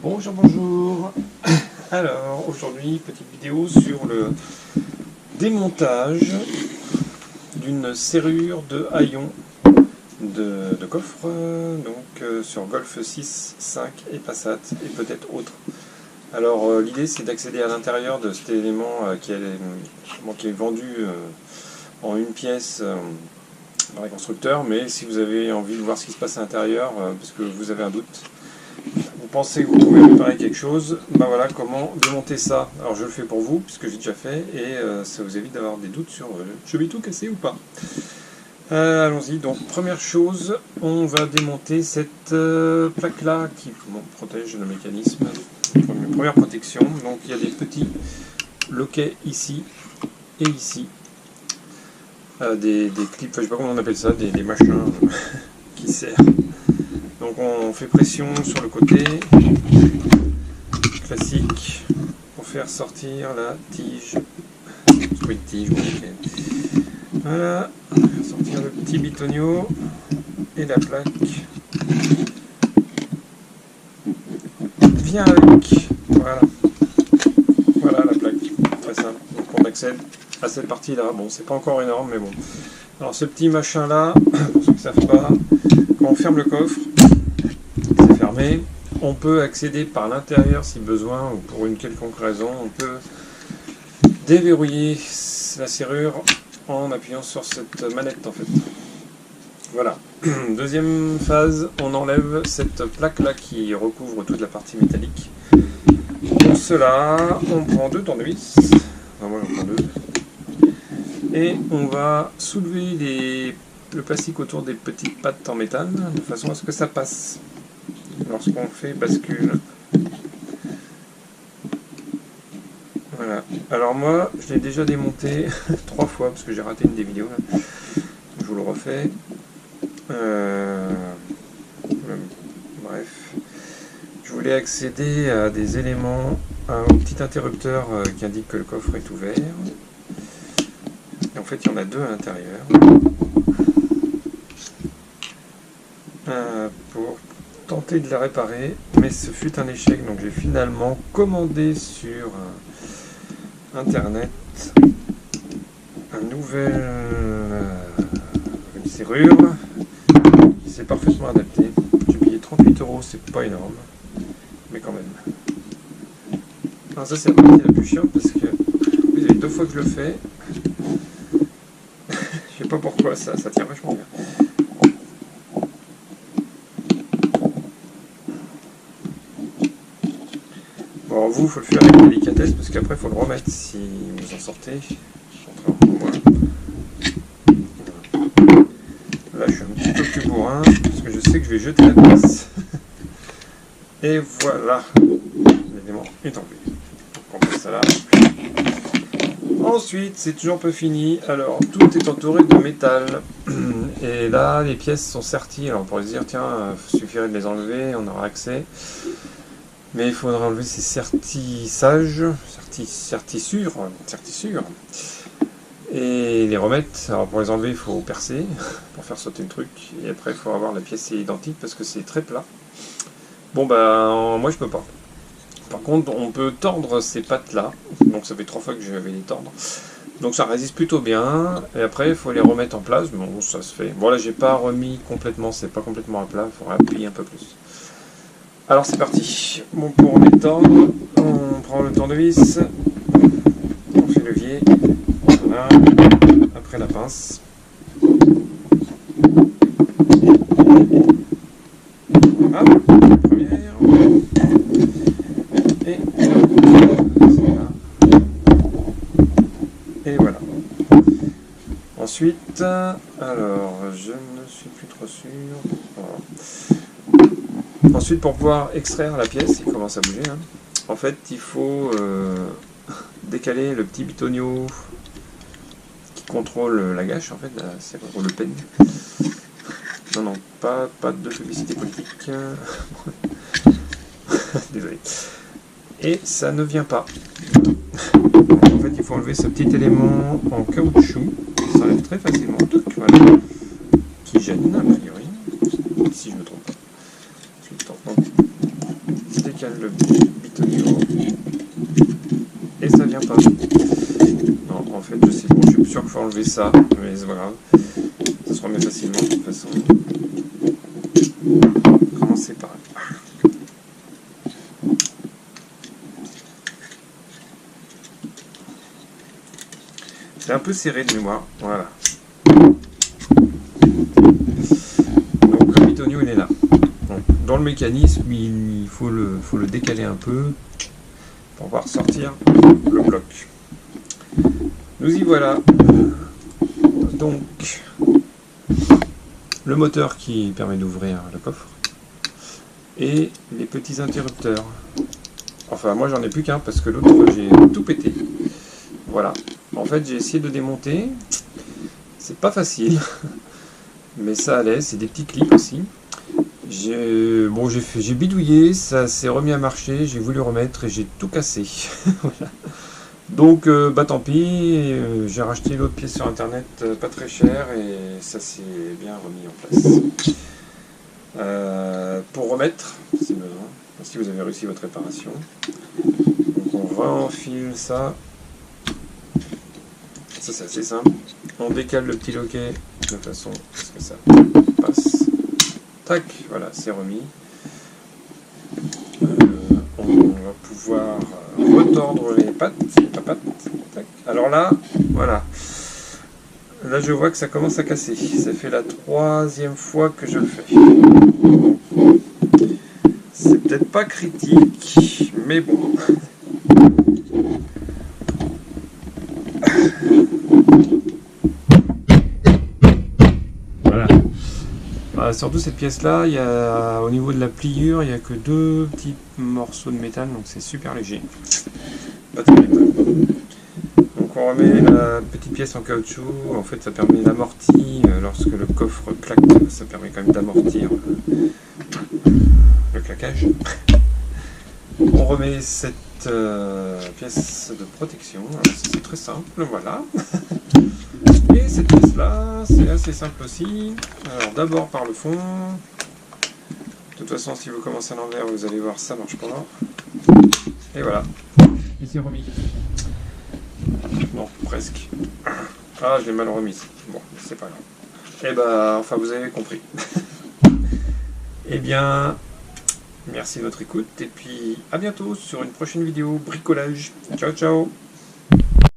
Bonjour, bonjour. Alors, aujourd'hui, petite vidéo sur le démontage d'une serrure de haillons de coffre, sur Golf 6, 5 et Passat, et peut-être autres. Alors, l'idée, c'est d'accéder à l'intérieur de cet élément qui est vendu en une pièce par les constructeurs, mais si vous avez envie de voir ce qui se passe à l'intérieur, parce que vous avez un doute, vous pensez que vous pouvez réparer quelque chose, ben voilà comment démonter ça. Alors je le fais pour vous, puisque j'ai déjà fait, et ça vous évite d'avoir des doutes sur je vais tout casser ou pas. Allons-y, donc première chose, on va démonter cette plaque-là qui protège le mécanisme. Première protection, donc il y a des petits loquets ici et ici. Des clips, je sais pas comment on appelle ça, des machins qui serrent. Donc on fait pression sur le côté, classique, pour faire sortir la tige. Une tige, okay. Voilà, faire sortir le petit bitonio et la plaque. Viens avec, voilà. Voilà la plaque, très simple. Donc on accède à cette partie-là. Bon, c'est pas encore énorme, mais bon. Alors ce petit machin-là, pour ceux qui ne savent pas, quand on ferme le coffre, c'est fermé, on peut accéder par l'intérieur si besoin, ou pour une quelconque raison, on peut déverrouiller la serrure en appuyant sur cette manette en fait. Voilà. Deuxième phase, on enlève cette plaque-là qui recouvre toute la partie métallique. Pour cela, on prend deux tournevis, enfin moi j'en prends deux, et on va soulever le plastique autour des petites pattes en métal, de façon à ce que ça passe lorsqu'on fait bascule. Voilà. Alors moi, je l'ai déjà démonté 3 fois, parce que j'ai raté une des vidéos, là. Je vous le refais. Bref. Je voulais accéder à des éléments, au petit interrupteur qui indique que le coffre est ouvert. Et en fait, il y en a deux à l'intérieur. Pour tenter de la réparer, mais ce fut un échec, donc j'ai finalement commandé sur internet une serrure qui s'est parfaitement adaptée. J'ai payé 38 €, c'est pas énorme, mais quand même. Alors ça c'est la partie la plus chiante parce que vous avez 2 fois que je le fais. Je sais pas pourquoi, ça tient vachement bien. Bon, vous, il faut le faire avec délicatesse parce qu'après, il faut le remettre si vous en sortez. Là, je suis un petit peu plus bourrin parce que je sais que je vais jeter la pièce. Et voilà, l'élément est enlevé. On passe ça là. Ensuite, c'est toujours pas fini. Alors, tout est entouré de métal. Et là, les pièces sont serties. Alors, on pourrait se dire, tiens, il suffirait de les enlever, on aura accès. Mais il faudra enlever ces sertissures, et les remettre. Alors pour les enlever, il faut percer pour faire sauter le truc. Et après, il faut avoir la pièce identique parce que c'est très plat. Bon, ben, moi je peux pas. Par contre, on peut tordre ces pattes-là. Donc ça fait 3 fois que je vais les tordre. Donc ça résiste plutôt bien. Et après, il faut les remettre en place. Bon, ça se fait. Bon, là, j'ai pas remis complètement. C'est pas complètement à plat. Il faudra appuyer un peu plus. Alors c'est parti. Bon, pour les tordre, on prend le tournevis, on fait levier, voilà, après la pince. Hop, la première. Et celle-là. Et voilà. Ensuite, alors je ne suis plus trop sûr. Voilà. Ensuite, pour pouvoir extraire la pièce, il commence à bouger, hein. En fait, il faut décaler le petit bitonio qui contrôle la gâche, en fait, c'est le pen. Non, pas de publicité politique. Désolé. Et ça ne vient pas. En fait, il faut enlever ce petit élément en caoutchouc, qui s'enlève très facilement, voilà, qui gêne, a priori, si je me trompe pas. décale le bitonio. Et ça vient pas. Non, en fait, je sais bon, je suis sûr qu'il faut enlever ça, mais c'est pas grave. Ça se remet facilement de toute façon. Commencer par là. C'est un peu serré de mémoire, voilà. Donc le bitonio il est là. Donc, dans le mécanisme, il faut le décaler un peu pour pouvoir sortir le bloc. Nous y voilà. Donc le moteur qui permet d'ouvrir le coffre et les petits interrupteurs. Enfin moi j'en ai plus qu'un parce que l'autre j'ai tout pété. Voilà. En fait j'ai essayé de démonter. C'est pas facile. Mais ça allait. C'est des petits clips aussi. J'ai bidouillé. Ça s'est remis à marcher. J'ai voulu remettre et j'ai tout cassé. Voilà. Donc tant pis. J'ai racheté l'autre pièce sur internet pas très cher et ça s'est bien remis en place. Pour remettre, si besoin, si vous avez réussi votre réparation. Donc on renfile ça. Ça c'est assez simple. On décale le petit loquet de façon à ce que ça passe. Tac, voilà, c'est remis. On va pouvoir retordre les pattes. Tac. Alors là, voilà. Là je vois que ça commence à casser. Ça fait la 3e fois que je le fais. C'est peut-être pas critique, mais bon. Voilà. Surtout cette pièce-là, au niveau de la pliure, il n'y a que 2 petits morceaux de métal, donc c'est super léger. Pas terrible. Donc on remet la petite pièce en caoutchouc, en fait ça permet d'amortir, lorsque le coffre claque, ça permet quand même d'amortir le claquage. On remet cette pièce de protection, c'est très simple, voilà. Et cette pièce là, c'est assez simple aussi. Alors d'abord par le fond. De toute façon si vous commencez à l'envers, vous allez voir ça marche pas. Et voilà. Et c'est remis. Non, presque. Ah, je l'ai mal remise. Bon, c'est pas grave. Et bah, enfin, vous avez compris. Eh bien, merci de votre écoute. Et puis, à bientôt sur une prochaine vidéo bricolage. Ciao, ciao.